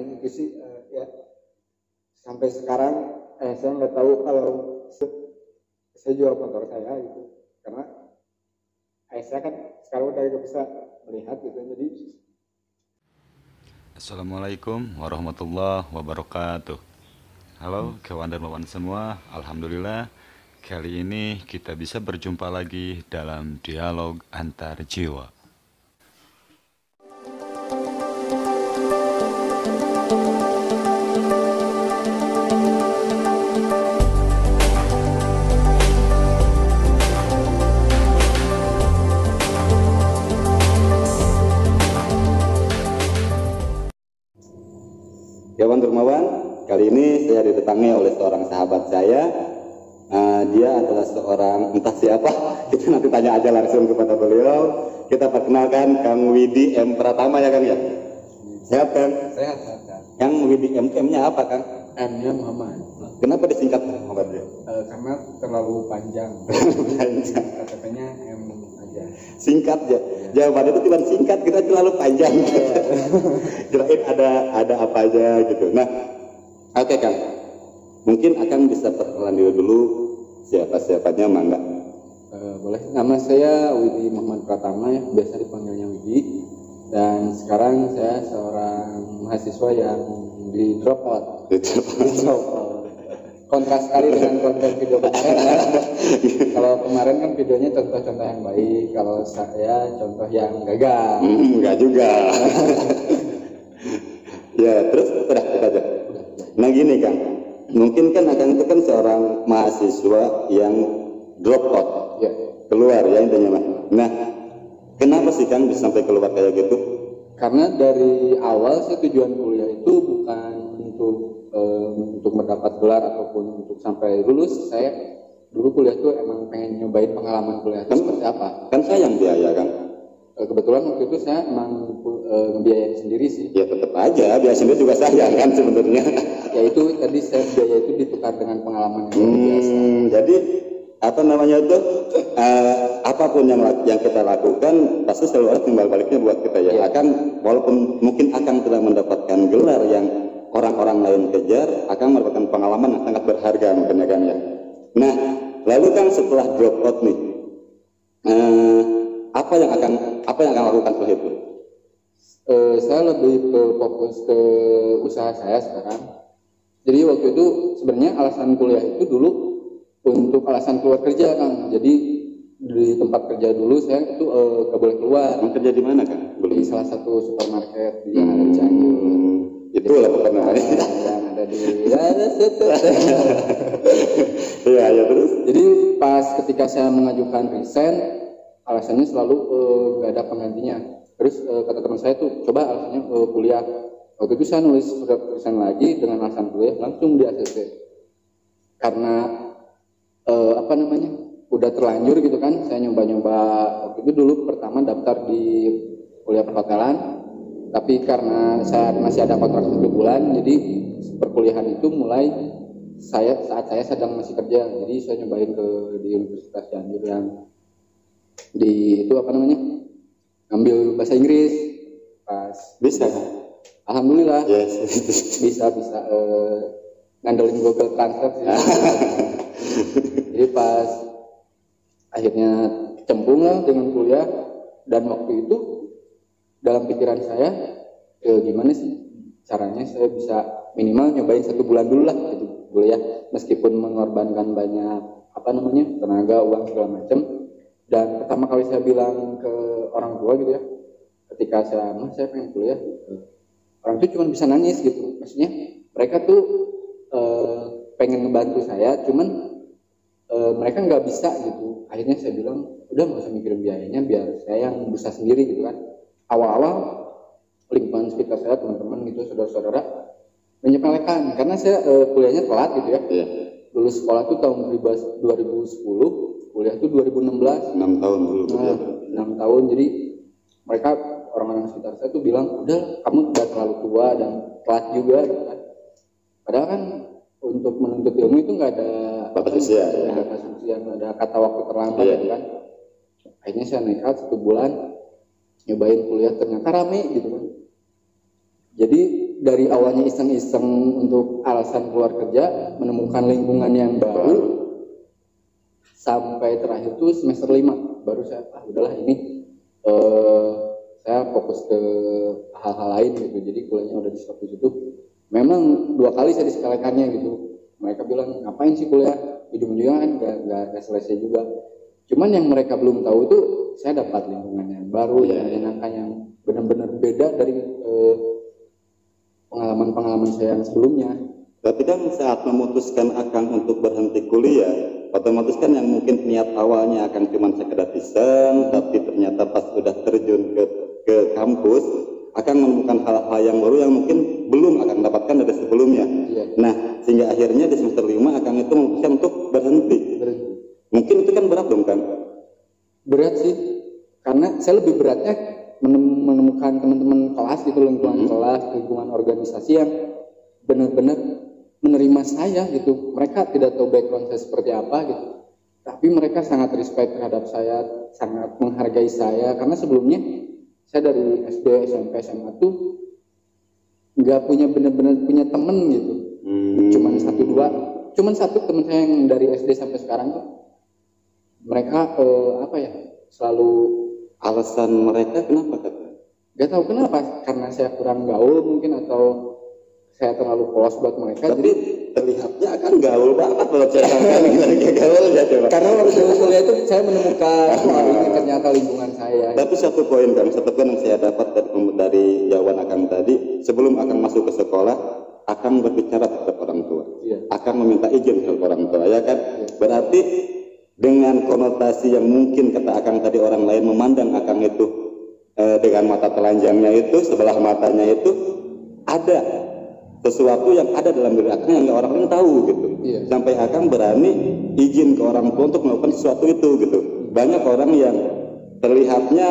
paling itu sih ya sampai sekarang saya nggak tahu kalau saya jual motor saya gitu karena saya kan sekarang udah nggak bisa melihat gitu jadi. Assalamualaikum warahmatullahi wabarakatuh. Halo kawan dan kawan semua, alhamdulillah kali ini kita bisa berjumpa lagi dalam dialog antar jiwa. Kawan Dermawan, kali ini saya didatangi oleh seorang sahabat saya. Dia adalah seorang entah siapa, kita nanti tanya aja langsung kepada beliau. Kita perkenalkan Kang Widi M. Pratama ya Kang ya? Sehat Kang? Sehat. Yang Widi M-nya apa Kang? M-nya Muhammad. Kenapa disingkat Muhammad ya? Karena terlalu panjang. Panjang. KTP-nya M aja. Singkat ya. Jawabannya itu cuma singkat, kita terlalu panjang. Kirain ada apa aja gitu. Nah, oke Kang. Mungkin akan bisa perkenalan dulu siapa-siapanya mangga. Boleh. Nama saya Widi Muhammad Pratama ya, biasa dipanggilnya Widi. Dan sekarang saya seorang mahasiswa yang di drop out. Kontras sekali dengan konten video kemarin ya. Kalau kemarin kan videonya contoh-contoh yang baik, kalau saya contoh yang gagal. Enggak juga. Ya terus udah kita aja. Nah gini Kang, mungkin kan Akang itu kan seorang mahasiswa yang drop out, Ya. keluar ya intinya mah. Nah kenapa sih Kang bisa sampai keluar kayak gitu? Karena dari awal saya tujuan kuliah itu bukan untuk mendapat gelar ataupun untuk sampai lulus. Saya dulu kuliah itu emang pengen nyobain pengalaman kuliah itu seperti apa. Kan sayang biaya Kang. Kebetulan waktu itu saya emang ngebiayain sendiri sih. Ya tetap aja, biaya sendiri juga sayang kan sebenarnya. Ya itu tadi saya biaya itu ditukar dengan pengalaman yang luar biasa. Jadi apa namanya itu apapun yang kita lakukan pasti selalu ada timbal baliknya buat kita ya. Akan walaupun mungkin akan tidak mendapatkan gelar yang orang-orang lain kejar, akan mendapatkan pengalaman yang sangat berharga mungkin ya kan ya. Nah lalu kan setelah drop out nih apa yang akan lakukan setelah itu? Saya lebih ke fokus ke usaha saya sekarang. Jadi waktu itu sebenarnya alasan kuliah itu dulu untuk alasan keluar kerja Kang. Jadi di tempat kerja dulu saya itu gak boleh keluar. Kerja di mana Kang? Di salah satu supermarket yang ada di Cianjur. Itu lah pokoknya. Yang ada di ya terus. Jadi pas ketika saya mengajukan resign, alasannya selalu gak ada penggantinya. Terus kata teman saya tuh coba alasannya kuliah. Waktu itu saya nulis surat resign lagi dengan alasan kuliah langsung di ACC. Karena udah terlanjur gitu kan. Saya nyoba-nyoba waktu itu dulu pertama daftar di kuliah perhotelan. Tapi karena saya masih ada kontrak 1 bulan, jadi perkuliahan itu mulai saat saya sedang masih kerja. Jadi saya nyobain di Universitas Cianjur yang di itu ngambil bahasa Inggris. Pas Bisa. Alhamdulillah. Yes. bisa ngandelin Google Translate sih. Jadi pas akhirnya cemplung lah dengan kuliah, dan waktu itu dalam pikiran saya gimana sih caranya saya bisa minimal nyobain 1 bulan dulu lah gitu kuliah, meskipun mengorbankan banyak tenaga, uang segala macam. Dan pertama kali saya bilang ke orang tua gitu ya, ketika saya pengen kuliah, orang itu cuma bisa nangis gitu. Maksudnya mereka tuh pengen ngebantu saya, cuman mereka nggak bisa gitu. Akhirnya saya bilang udah nggak usah mikirin biayanya, biar saya yang bisa sendiri gitu kan. Awal-awal lingkungan sekitar saya, teman-teman gitu, saudara-saudara menyepelekan karena saya kuliahnya telat gitu ya. Lulus sekolah tuh tahun 2010, kuliah tuh 2016. 6 tahun dulu. 6 tahun. Jadi mereka orang-orang sekitar saya tuh bilang udah kamu udah terlalu tua dan telat juga gitu kan. Padahal kan untuk menuntut ilmu itu nggak ada batas usia, nggak ada kata waktu terlambat gitu kan. Akhirnya saya nekat 1 bulan nyobain kuliah, ternyata rame gitu kan. Jadi dari awalnya iseng-iseng untuk alasan keluar kerja, menemukan lingkungan yang baru, sampai terakhir tuh semester 5 baru saya udahlah ini saya fokus ke hal-hal lain gitu. Jadi kuliahnya udah di stop di situ. Memang 2 kali saya disekalikannya gitu. Mereka bilang ngapain sih kuliah, ujung-ujungnya kan nggak selesai juga. Cuman yang mereka belum tahu itu saya dapat lingkungan yang baru, yang menyenangkan, yang benar-benar beda dari pengalaman-pengalaman saya yang sebelumnya. Tapi kan saat memutuskan Akang untuk berhenti kuliah, otomatis kan yang mungkin niat awalnya akan cuma sekedar iseng, tapi ternyata pas sudah terjun ke kampus, akan menemukan hal-hal yang baru yang mungkin belum akan dapatkan dari sebelumnya. Iya. Nah, sehingga akhirnya di semester 5 Akang itu memutuskan untuk berhenti. Mungkin itu kan berat dong, Kang? Berat sih, karena saya lebih beratnya menemukan teman-teman kelas gitu, lingkungan kelas, lingkungan organisasi yang benar-benar menerima saya gitu. Mereka tidak tahu background saya seperti apa gitu, tapi mereka sangat respect terhadap saya, sangat menghargai saya, karena sebelumnya saya dari SD, SMP, SMA tuh nggak punya benar-benar punya temen gitu. Cuman satu teman saya yang dari SD sampai sekarang tuh, mereka selalu Alasan mereka kenapa, Kak? gak tahu kenapa, karena saya kurang gaul mungkin, atau saya terlalu polos buat mereka. Tapi terlihatnya akan gaul banget kalau saya sampai gaul ya, coba. Karena waktu saya kuliah itu saya menemukan ini ternyata lingkungan saya. Tapi satu poin yang saya dapat dari jawaban Akang tadi, sebelum Akang masuk ke sekolah, Akang berbicara terhadap orang tua. Iya. Akang meminta izin ke orang tua, ya kan? Iya. Berarti dengan konotasi yang mungkin kata Akang tadi, orang lain memandang Akang itu dengan mata telanjangnya itu, sebelah matanya itu ada sesuatu yang ada dalam diri Akang yang orang lain tahu gitu. Iya. Sampai Akang berani izin ke orang tua untuk melakukan sesuatu itu gitu. Banyak orang yang terlihatnya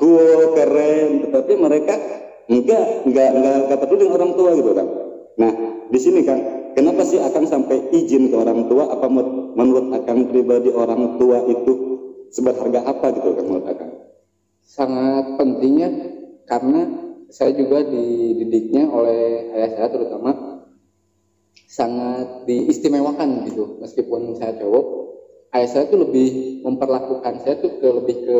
cool, keren, tetapi mereka enggak peduli dengan orang tua gitu, kan. Nah, di sini Kang, kenapa sih Akang sampai izin ke orang tua? Apa menurut Akang pribadi orang tua itu seberharga apa gitu, Kang, menurut Akang? Sangat pentingnya, karena saya juga dididiknya oleh ayah saya terutama sangat diistimewakan gitu. Meskipun saya cowok, ayah saya tuh lebih memperlakukan saya tuh lebih ke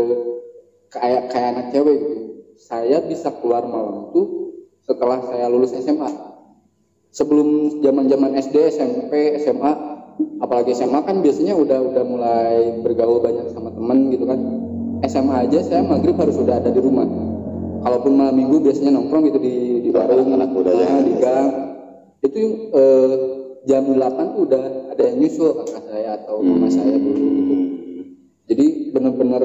kayak anak cewek gitu. Saya bisa keluar malam tuh setelah saya lulus SMA. Sebelum zaman SD, SMP, SMA, apalagi SMA kan biasanya udah mulai bergaul banyak sama temen gitu kan. SMA aja saya maghrib harus sudah ada di rumah. Kalaupun malam minggu biasanya nongkrong gitu di warung, anak muda ya, di gang. Itu jam 8 tuh udah ada yang nyusul kakak saya atau mama saya dulu gitu. Jadi benar-benar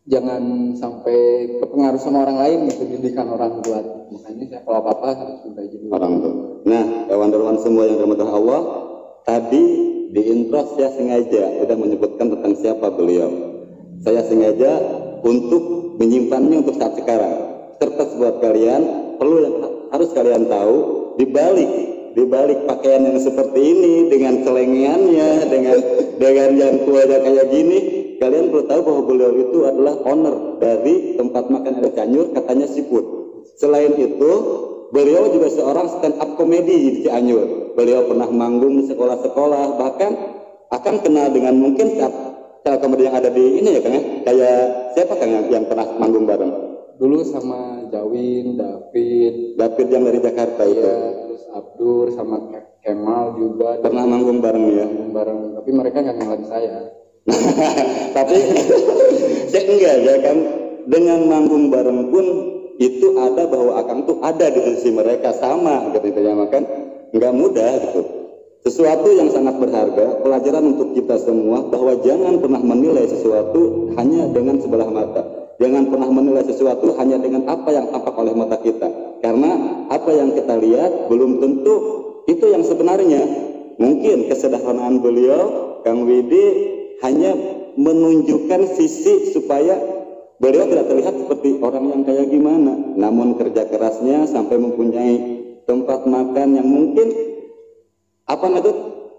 jangan sampai kepengaruh sama orang lain gitu, didikan orang tua. Makanya saya kalau apa-apa harus minta izin orang tua. Nah, kawan-kawan semua yang dirahmati Allah, tadi di intro saya sengaja sudah menyebutkan tentang siapa beliau. Saya sengaja untuk menyimpannya untuk saat sekarang. Serta buat kalian perlu yang harus kalian tahu, di balik pakaian yang seperti ini, dengan celengannya, dengan jangkuannya kayak gini, kalian perlu tahu bahwa beliau itu adalah owner dari tempat makan ada Cianjur, katanya Seafood. Selain itu, beliau juga seorang stand up komedi di Cianjur. Beliau pernah manggung di sekolah-sekolah, bahkan akan kenal dengan mungkin stand komedi yang ada di ini ya, Kang, ya? Kayak siapa, Kang, yang pernah manggung bareng? Dulu sama Jawin, David yang dari Jakarta itu. Ya, terus Abdur sama Kemal juga pernah manggung bareng ya. Bareng, tapi mereka nggak kenalin saya. Tapi saya enggak ya, kan, dengan manggung bareng pun itu ada bahwa Akang tuh ada di sisi mereka sama gitu ya, makan nggak mudah gitu. Sesuatu yang sangat berharga, pelajaran untuk kita semua bahwa jangan pernah menilai sesuatu hanya dengan sebelah mata. Jangan pernah menilai sesuatu hanya dengan apa yang tampak oleh mata kita. Karena apa yang kita lihat belum tentu itu yang sebenarnya. Mungkin kesederhanaan beliau, Kang Widi, hanya menunjukkan sisi supaya beliau tidak terlihat seperti orang yang kayak gimana. Namun kerja kerasnya sampai mempunyai tempat makan yang mungkin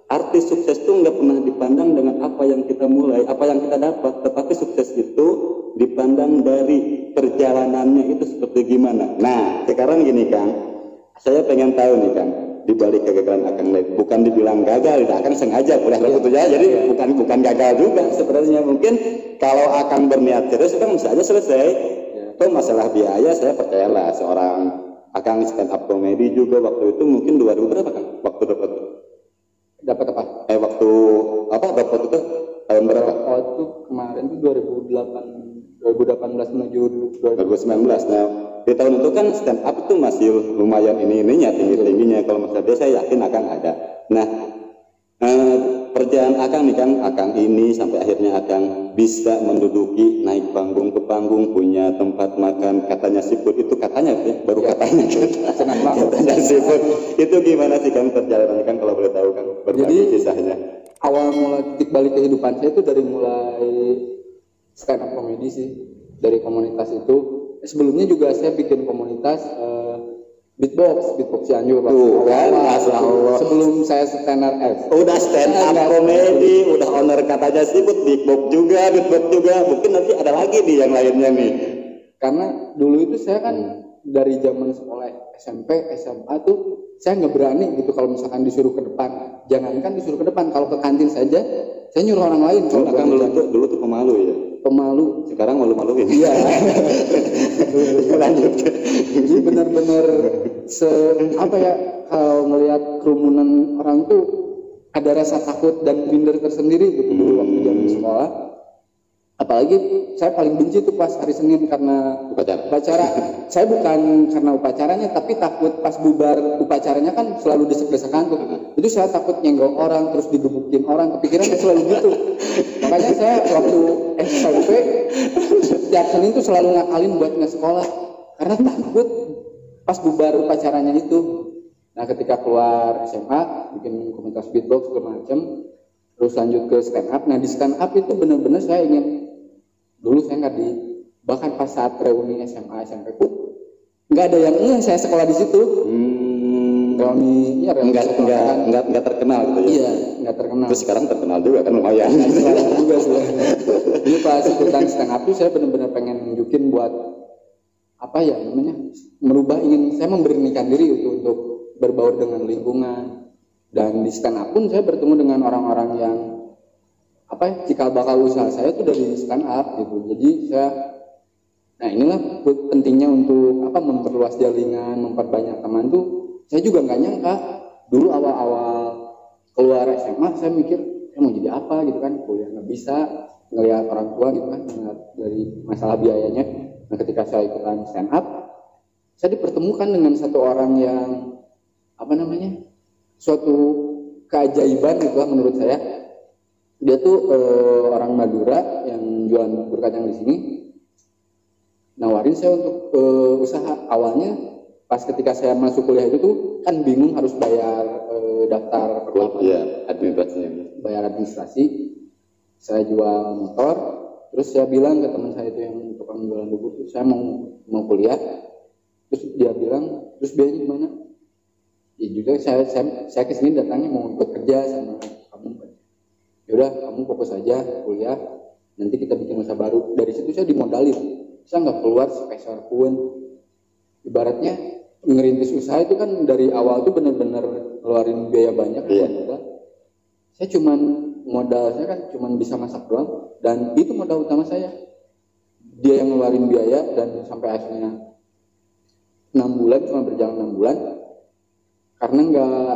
artis sukses itu nggak pernah dipandang dengan apa yang kita mulai, apa yang kita dapat, tetapi sukses itu dipandang dari perjalanannya itu seperti gimana. Nah, sekarang gini, Kang, saya pengen tahu nih Kang, di balik kegagalan Akang Lep, bukan dibilang gagal, Akang sengaja kuliah itu ya, jadi bukan gagal juga sebenarnya. Mungkin kalau Akang berniat serius kan bisa aja selesai. Itu masalah biaya, saya percayalah seorang Akang stand up comedy juga waktu itu mungkin 2000 berapa Kang? Waktu dapat apa? Waktu apa dapat itu tahun berapa? Waktu kemarin itu 2018 menuju 2019. Nah, di tahun itu kan stand up itu masih lumayan ininya tingginya. Kalau misalnya dia, saya yakin akan ada. Nah, perjalanan Akang nih kan, Akang ini sampai akhirnya Akang bisa menduduki naik panggung ke panggung, punya tempat makan, katanya siput itu katanya ya, baru katanya katanya siput. Itu gimana sih kan perjalanan kan kalau boleh tahu kan berbagi kisahnya? Awal mula titik balik kehidupan saya itu dari mulai stand up comedy sih, dari komunitas itu. Sebelumnya juga saya bikin komunitas beatbox Cianjur kan, sebelum saya stand up udah stand up comedy, udah owner katanya sibuk beatbox juga, mungkin nanti ada lagi nih yang lainnya nih. Karena dulu itu saya kan dari zaman sekolah SMP, SMA tuh saya nggak berani gitu kalau misalkan disuruh ke depan. Jangankan disuruh ke depan, kalau ke kantin saja saya nyuruh orang lain. Kan dulu tuh pemalu ya. Pemalu. Sekarang malu-maluin. Iya. Lanjut. Jadi benar-benar apa ya, kalau melihat kerumunan orang tuh ada rasa takut dan minder tersendiri gitu dulu waktu zaman sekolah. Apalagi saya paling benci tuh pas hari Senin karena upacara. Saya bukan karena upacaranya, tapi takut pas bubar upacaranya kan selalu desek-desekan tuh. Itu saya takut nyenggol orang, terus digebukin orang, kepikiran selalu gitu. Makanya saya waktu SMP setiap Senin tuh selalu ngakalin buat nggak sekolah karena takut pas bubar upacaranya itu. Nah, ketika keluar SMA bikin komunitas beatbox segala macam, terus lanjut ke stand up. Nah, di stand up itu benar-benar saya ingin, dulu saya nggak bahkan pas saat reuni SMA SMP pun nggak ada yang saya sekolah di situ. Reuni nggak terkenal gitu ya. Iya, nggak terkenal. Terus sekarang terkenal juga kan, lumayan. Juga sih. Jadi pas ikutan stand up itu saya benar-benar pengen nunjukin buat apa ya namanya, saya memberanikan diri untuk berbaur dengan lingkungan. Dan di stand up pun saya bertemu dengan orang-orang yang cikal bakal usaha saya itu dari stand up gitu. Jadi nah inilah pentingnya untuk memperluas jaringan, memperbanyak teman tuh. Saya juga nggak nyangka dulu awal-awal keluar SMA saya mikir saya mau jadi apa gitu kan, kuliah nggak bisa, ngelihat orang tua gitu kan, dari masalah biayanya. Nah, ketika saya ikutan stand up, saya dipertemukan dengan satu orang yang suatu keajaiban gitu lah menurut saya. Dia tuh orang Madura yang jualan bubur kacang di sini, nawarin saya untuk usaha. Awalnya pas ketika saya masuk kuliah itu tuh kan bingung harus bayar daftar bayar administrasi. Saya jual motor, terus saya bilang ke teman saya itu yang tukang jualan bubur, saya mau kuliah. Terus dia bilang, terus biayanya gimana? Ya juga saya kesini datangnya mau ikut kerja sama kamu. Yaudah, kamu fokus aja kuliah, nanti kita bikin usaha baru. Dari situ saya dimodalin, saya nggak keluar sepeser pun. Ibaratnya ngerintis usaha itu kan dari awal tuh benar-benar ngeluarin biaya banyak. Saya modal kan cuman bisa masak doang, dan itu modal utama saya. Dia yang ngeluarin biaya, dan sampai akhirnya 6 bulan, cuma berjalan 6 bulan karena nggak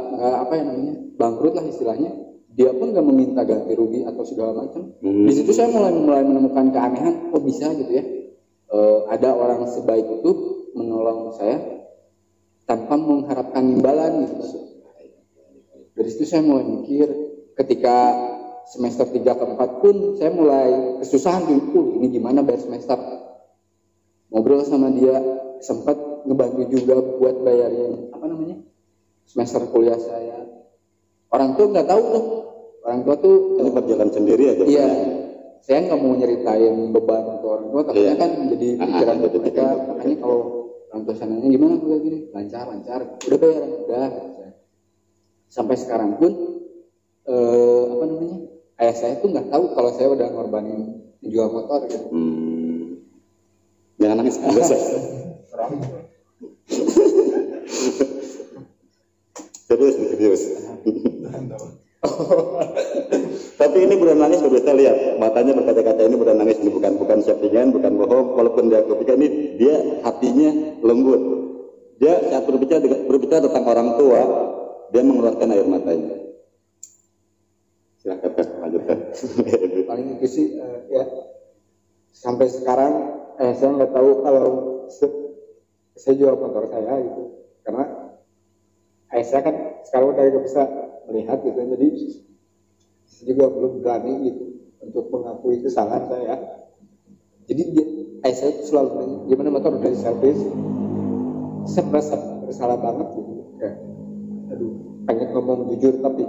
bangkrut lah istilahnya. Dia pun nggak meminta ganti rugi atau segala macam. Di situ saya mulai menemukan keanehan, kok bisa gitu ya, ada orang sebaik itu menolong saya tanpa mengharapkan imbalan gitu. Dari situ saya mulai mikir, ketika semester 3 ke 4 pun saya mulai kesusahan tuh, ini gimana bayar semester. Ngobrol sama dia, sempat ngebantu juga buat bayarin semester kuliah saya. Orang tua nggak tahu tuh, orang tua tuh berjalan sendiri aja. Iya, saya nggak mau nyeritain beban ke orang tua, takutnya kan jadi pikiran mereka. Makanya kalau orang tua sananya gimana kuliah gini, lancar, udah bayaran udah. Sampai sekarang pun ayah saya tuh nggak tahu kalau saya udah ngorbanin jual motor gitu. Jangan nangis, Serius. Tapi ini bukan nangis, bisa lihat matanya berkaca-kaca, ini bukan nangis, ini bukan settingan, bukan bohong. Walaupun dia ketika ini dia hatinya lembut. Dia saat berbicara tentang orang tua, dia mengeluarkan air matanya. Silakan lanjutkan. Paling itu sih ya sampai sekarang saya nggak tahu kalau saya jual motor saya gitu, karena saya kan sekarang udah nggak bisa melihat gitu, jadi saya juga belum berani gitu untuk mengakui kesalahan saya. Jadi saya selalu nanya, gimana motor udah diservis? Saya merasa bersalah banget gitu, kayak aduh pengen ngomong jujur tapi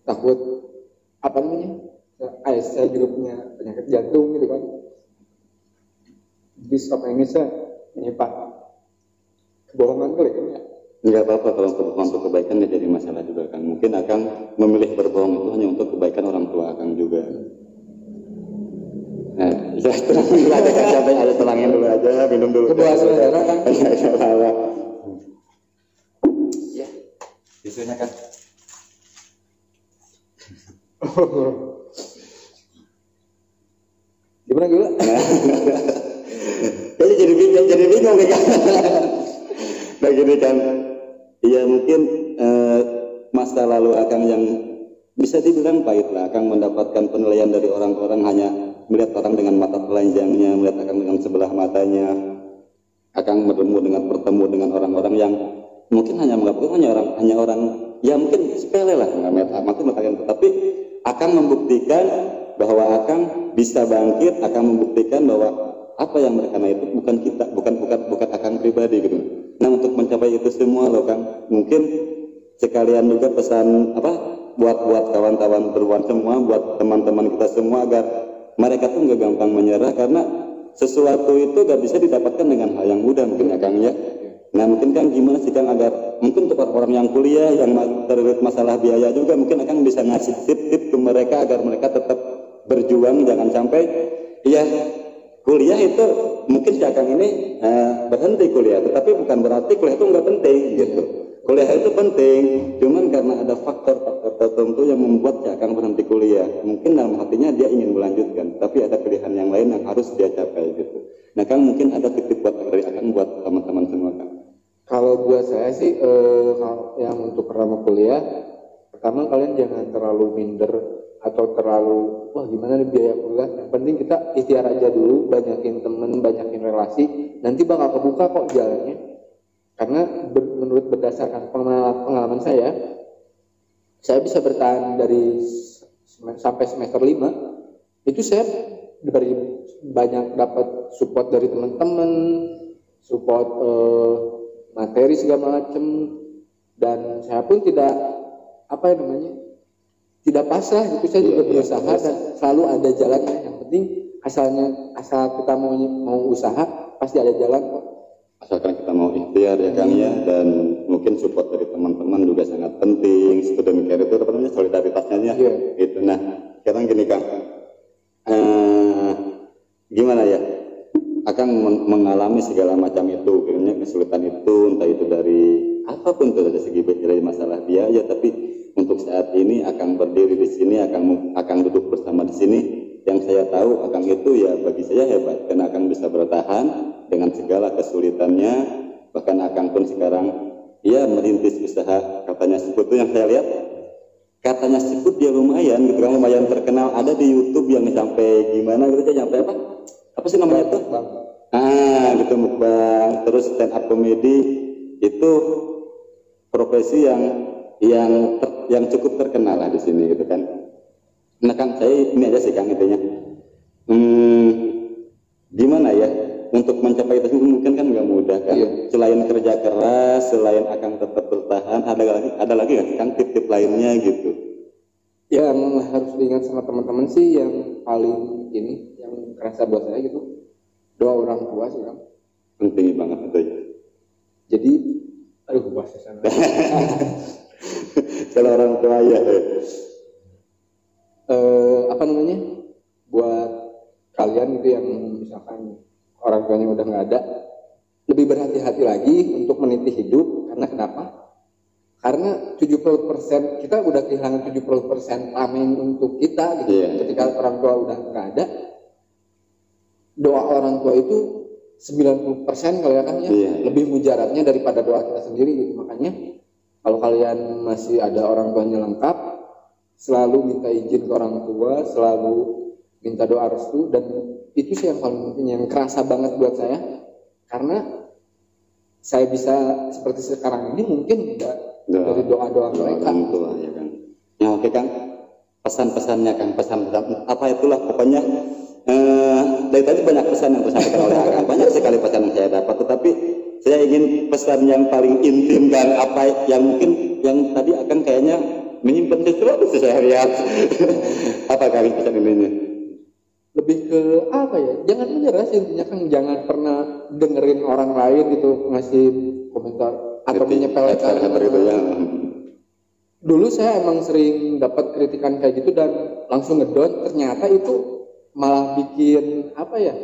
takut apa namanya, saya juga punya penyakit jantung gitu kan, jadi selama ini saya menyimpan kebohongan kali kan ya. Nggak apa-apa kalau kebohongan untuk kebaikan ya jadi masalah juga kan. Mungkin akan memilih berbohong itu hanya untuk kebaikan orang tua akan juga. Nah, ya tenang dulu aja kan, sampai ada tenangin dulu aja, minum dulu. Kedua saudara kan. Ya, isunya kan. Gimana gula? Jadi bingung kan. Nah gini kan, ya mungkin masa lalu akan yang bisa dibilang pahit lah, akan mendapatkan penilaian dari orang-orang hanya melihat orang dengan mata telanjangnya, melihat akan dengan sebelah matanya, akan bertemu dengan orang-orang yang mungkin hanya menganggap hanya orang ya mungkin sepele lah, tapi akan membuktikan bahwa akan bisa bangkit, akan membuktikan bahwa apa yang mereka itu bukan kita, bukan akan pribadi gitu. Nah untuk mencapai itu semua loh Kang, mungkin sekalian juga pesan buat kawan-kawan berwan semua, buat teman-teman kita semua agar mereka tuh nggak gampang menyerah, karena sesuatu itu gak bisa didapatkan dengan hal yang mudah mungkin ya Kang ya. Nah mungkin Kang gimana sih Kang agar mungkin untuk orang yang kuliah yang terlibat masalah biaya juga, mungkin Kang bisa ngasih tip-tip ke mereka agar mereka tetap berjuang, jangan sampai ya kuliah itu mungkin si Kang ini berhenti kuliah, tetapi bukan berarti kuliah itu nggak penting gitu. Kuliah itu penting, cuman karena ada faktor-faktor tertentu yang membuat si Kang berhenti kuliah. Mungkin dalam hatinya dia ingin melanjutkan, tapi ada pilihan yang lain yang harus dia capai gitu. Nah Kang mungkin ada tip buat dari Kang buat teman-teman semua Kang. Kalau buat saya sih yang untuk pertama kuliah, pertama kalian jangan terlalu minder atau terlalu wah gimana nih biaya kuliah. Yang penting kita ikhtiar aja dulu, banyakin temen, banyakin relasi, nanti bakal kebuka kok jalannya. Karena menurut berdasarkan pengalaman saya bisa bertahan dari sampai semester 5 itu saya dari banyak dapat support dari teman-teman, support materi segala macam, dan saya pun tidak tidak pasrah gitu. Saya juga berusaha dan selalu ada jalannya. Yang penting asal kita mau usaha pasti ada jalan kok. Asalkan kita mau ikhtiar ya Kang ya, dan mungkin support dari teman-teman juga sangat penting. Student care itu apa namanya, solidaritasnya ya. Gitu. Nah sekarang gini Kang, gimana ya, akan mengalami segala macam itu, kayaknya kesulitan itu, entah itu dari apapun itu, dari segi dari masalah biaya, tapi untuk saat ini akan berdiri di sini, akan duduk bersama di sini. Yang saya tahu akan itu ya bagi saya hebat, karena akan bisa bertahan dengan segala kesulitannya. Bahkan akan pun sekarang ya merintis usaha, katanya seafood itu yang saya lihat, katanya seafood dia lumayan gitu kan, lumayan terkenal, ada di YouTube yang sampai gimana gitu, sampai apa sih namanya itu? Gitu mukbang, terus stand up comedy, itu profesi yang cukup terkenal lah di sini gitu kan. Nah Kang, saya ini aja sih Kang intinya, gimana ya untuk mencapai itu mungkin kan nggak mudah kan. Selain kerja keras, selain akan tetap bertahan, ada lagi nggak Kang tip-tip lainnya gitu? Yang harus diingat sama teman-teman sih yang paling ini yang kerasa buat saya gitu, doa orang tua sih Kang. Penting banget itu ya. Jadi bahasa sana. Kalau orang tua ya. Buat kalian gitu yang misalkan orang tuanya udah nggak ada, lebih berhati-hati lagi untuk meniti hidup. Karena kenapa? Karena 70% kita udah kehilangan 70% amin untuk kita gitu. Ketika orang tua udah nggak ada, doa orang tua itu 90% kelihatannya lebih mujarabnya daripada doa kita sendiri gitu. Makanya kalau kalian masih ada orang tuanya lengkap, selalu minta izin ke orang tua, selalu minta doa restu, dan itu sih yang paling penting, yang kerasa banget buat saya, karena saya bisa seperti sekarang ini mungkin dari doa-doa mereka. Ya kan. Ya oke Kang, pesan-pesannya Kang, pesan-pesan apa itulah pokoknya. Dari tadi banyak pesan yang disampaikan oleh Akang, banyak sekali pesan yang saya dapat, tetapi saya ingin pesan yang paling intim dan apa yang mungkin yang tadi Akang kayaknya menyimpan sesuatu saya lihat. Apa kali pesan ini? Lebih ke apa ya? Jangan menyerah sih intinya, Kang. Jangan pernah dengerin orang lain gitu ngasih komentar atau menyepelekan gitu ya. Dulu saya emang sering dapat kritikan kayak gitu dan langsung ngedown. Ternyata itu malah bikin apa ya?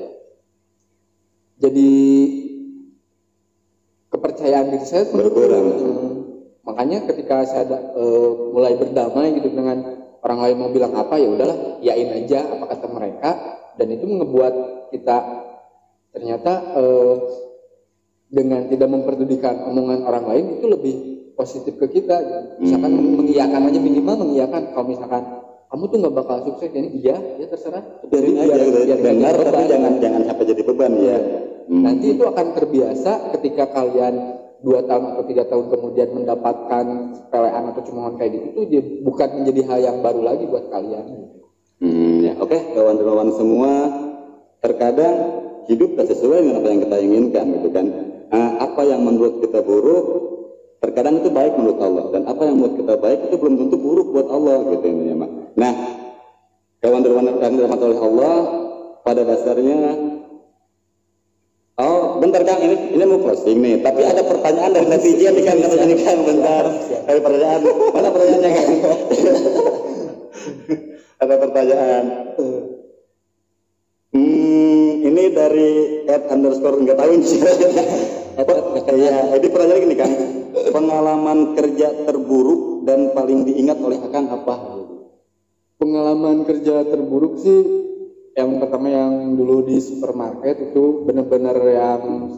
Jadi kepercayaan diri saya berkurang. Makanya ketika saya mulai berdamai gitu dengan orang lain mau bilang apa, ya udahlah, yain aja apa kata mereka, dan itu ngebuat kita ternyata dengan tidak memperdulikan omongan orang lain itu lebih positif ke kita gitu. Misalkan mengiyakan aja, minimal mengiyakan. Kalau misalkan kamu tuh nggak bakal sukses, ini iya ya terserah, biarin aja, benar, tapi jangan sampai jadi beban ya. Nanti itu akan terbiasa ketika kalian 2 tahun atau 3 tahun kemudian mendapatkan sepelean atau cemoohan kayak gitu, itu bukan menjadi hal yang baru lagi buat kalian. Ya, oke, kawan-kawan semua, terkadang hidup tak sesuai dengan apa yang kita inginkan gitu kan. Apa yang menurut kita buruk terkadang itu baik menurut Allah, dan apa yang menurut kita baik itu belum tentu buruk buat Allah gitu ya, Mak. Nah, kawan-kawan yang dirahmati oleh Allah, pada dasarnya bentar Kang, ini mau closing nih, tapi ada pertanyaan dari netizen nih Kang, bentar. Ada pertanyaan, mana pertanyaannya Kang? Ada pertanyaan. Ini dari @_ nggak tahu sih. Iya, ini pertanyaan gini Kang. Pengalaman kerja terburuk dan paling diingat oleh Akang apa? Pengalaman kerja terburuk sih yang pertama yang dulu di supermarket itu benar-benar yang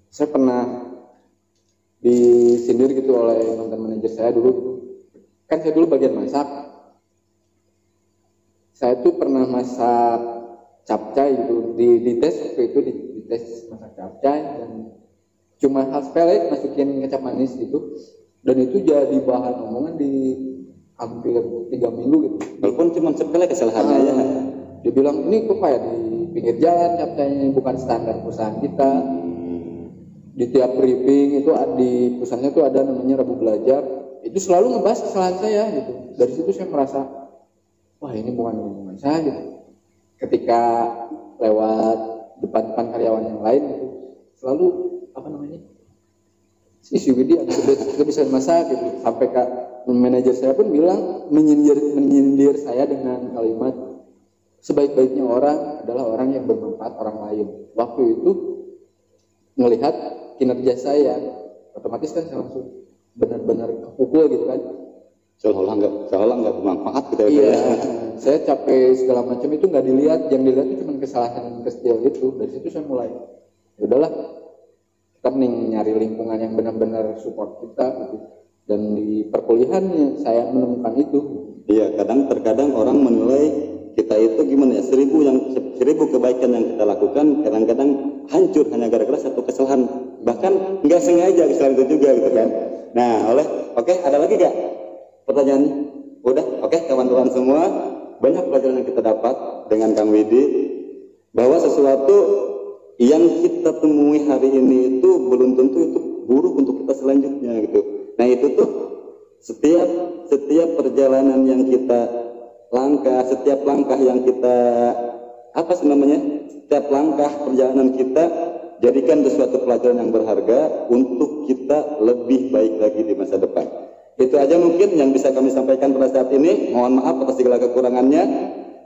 saya pernah disindir gitu oleh mantan manajer saya dulu gitu. Kan saya dulu bagian masak. Saya tuh pernah masak capcay gitu, di tes waktu itu di tes masak capcay, dan cuma hal sepele masukin kecap manis gitu, dan itu jadi bahan omongan di hampir 3 minggu gitu. Walaupun cuma sepele kesalahannya ya. Dia bilang ini kok kayak di pinggir jalan capcaynya, bukan standar perusahaan kita. Di tiap briefing itu di perusahaannya tuh ada namanya Rabu Belajar, itu selalu ngebahas kesalahan saya gitu. Dari situ saya merasa wah ini bukan hubungan saya gitu. Ketika lewat depan karyawan yang lain gitu, selalu apa namanya, si Widi agak bisa masak gitu. Sampai manajer saya pun bilang menyindir saya dengan kalimat sebaik-baiknya orang adalah orang yang bermanfaat orang lain. Waktu itu melihat kinerja saya, otomatis kan saya langsung benar-benar kepukul gitu kan. Seolah-olah nggak bermanfaat gitu ya. Iya, saya capek segala macam itu nggak dilihat, yang dilihat itu cuma kesalahan kecil gitu. Dari situ saya mulai, yaudahlah, kita mending nyari lingkungan yang benar-benar support kita gitu. Dan di perkuliahan saya menemukan itu. Iya, terkadang orang menilai kita itu gimana ya, 1000 kebaikan yang kita lakukan kadang-kadang hancur hanya gara-gara satu kesalahan, bahkan nggak sengaja kesalahan itu juga gitu kan. Nah, oke, ada lagi gak pertanyaan? Udah, oke, kawan-kawan semua, banyak pelajaran yang kita dapat dengan Kang Widi, bahwa sesuatu yang kita temui hari ini itu belum tentu itu buruk untuk kita selanjutnya gitu. Nah, itu tuh setiap perjalanan yang kita setiap langkah yang kita setiap langkah perjalanan kita jadikan sesuatu pelajaran yang berharga untuk kita lebih baik lagi di masa depan. Itu aja mungkin yang bisa kami sampaikan pada saat ini. Mohon maaf atas segala kekurangannya.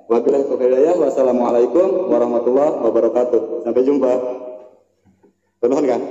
Wabillahi taufiq wal hidayah. Wassalamualaikum warahmatullahi wabarakatuh. Sampai jumpa. Penuhun kan?